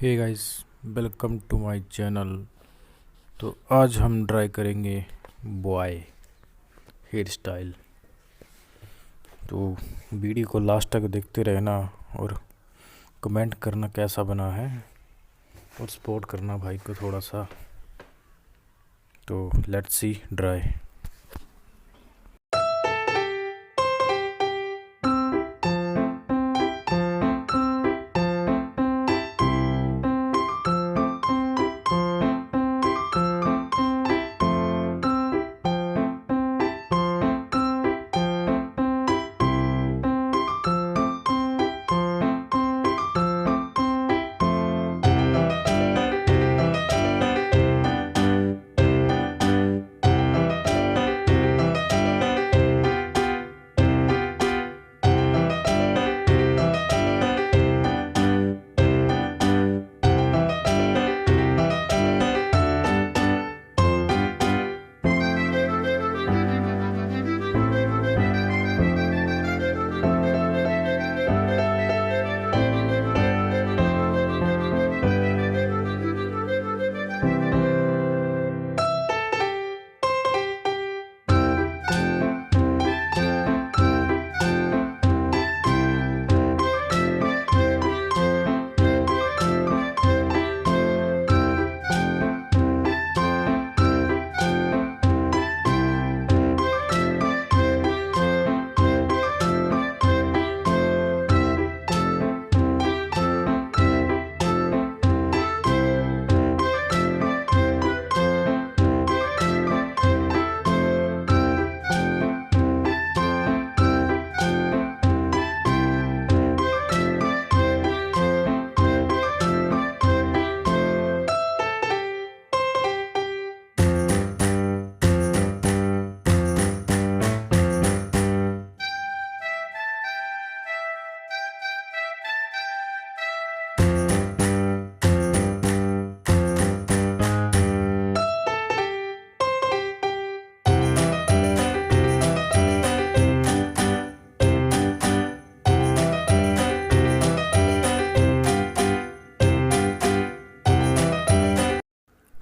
Hey guys, welcome to my channel. तो आज हम ट्राई करेंगे बॉय हेयर स्टाइल। तो वीडियो को लास्ट तक देखते रहना और कमेंट करना कैसा बना है और सपोर्ट करना भाई को थोड़ा सा। तो let's see dry.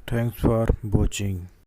Thanks for watching.